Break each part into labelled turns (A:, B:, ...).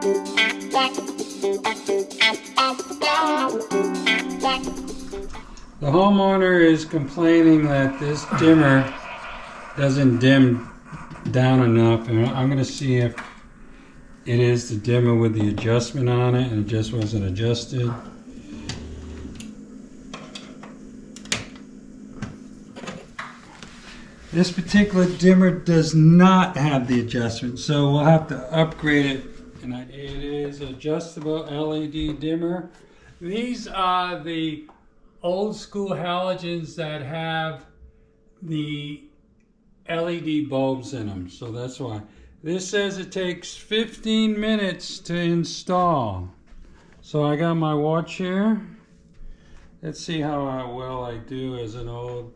A: The homeowner is complaining that this dimmer doesn't dim down enough, and I'm going to see if it is the dimmer with the adjustment on it and it just wasn't adjusted. This particular dimmer does not have the adjustment, so we'll have to upgrade it. And it is adjustable LED dimmer. These are the old school halogens that have the LED bulbs in them, so that's why. This says it takes 15 minutes to install. So I got my watch here. Let's see how well I do as an old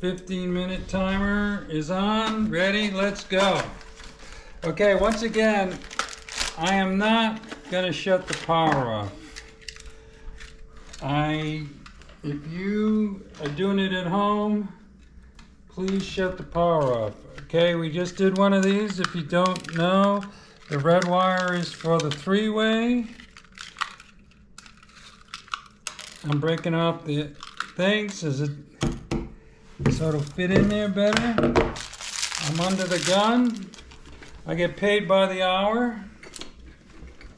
A: 15-minute timer is on. Ready? Let's go. Okay, once again, I am not going to shut the power off. If you are doing it at home, please shut the power off. Okay, we just did one of these. If you don't know, the red wire is for the three-way. I'm breaking off the things as it so it'll fit in there better. I'm under the gun. I get paid by the hour,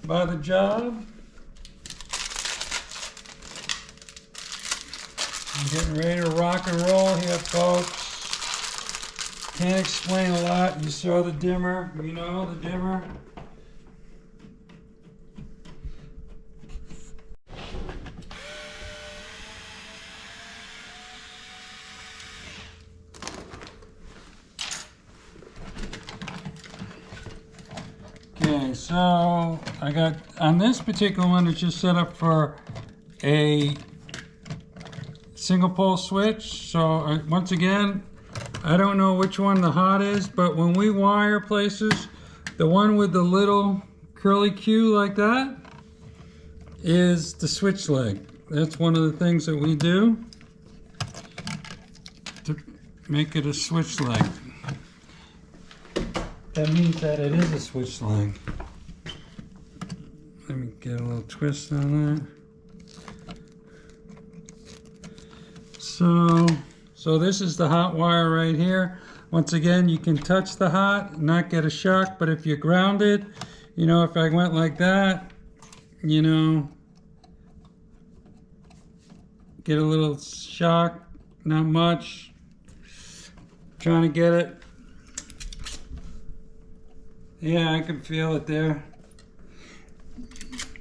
A: by the job. I'm getting ready to rock and roll here, folks. Can't explain a lot. You saw the dimmer. You know the dimmer. Okay, so I got, on this particular one, it's just set up for a single pole switch. So once again, I don't know which one the hot is, but when we wire places, the one with the little curly Q like that is the switch leg. That's one of the things that we do to make it a switch leg. That means that it is a switch leg. Let me get a little twist on that. So this is the hot wire right here. Once again, you can touch the hot, not get a shock, but if you're grounded, you know, if I went like that, you know, get a little shock, not much. Trying to get it. Yeah, I can feel it there.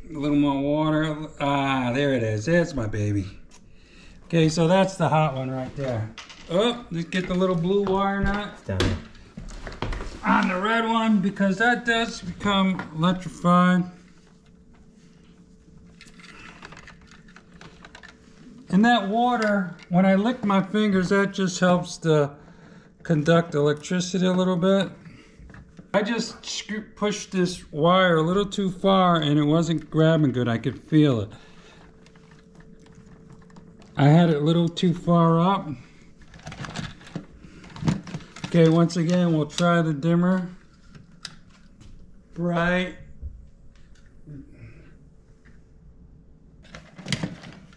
A: A little more water. Ah, there it is. There's my baby. Okay, so that's the hot one right there. Oh, let's get the little blue wire knot on the red one, because that does become electrified. And that water, when I lick my fingers, that just helps to conduct electricity a little bit. I just pushed this wire a little too far and it wasn't grabbing good. I could feel it. I had it a little too far up. Okay, once again, we'll try the dimmer. Bright.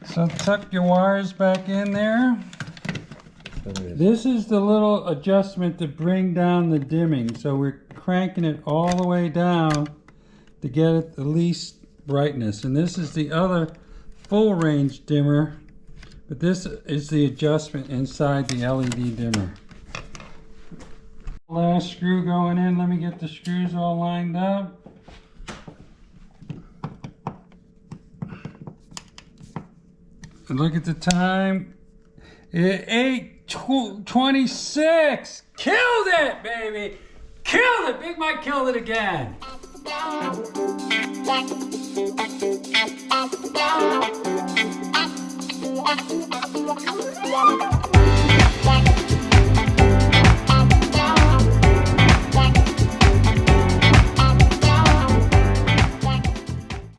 A: So tuck your wires back in there. This is the little adjustment to bring down the dimming. So we're cranking it all the way down to get it the least brightness. And this is the other full range dimmer. But this is the adjustment inside the LED dimmer. Last screw going in. Let me get the screws all lined up. And look at the time. 8:26. Killed it, baby. Killed it. Big Mike killed it again.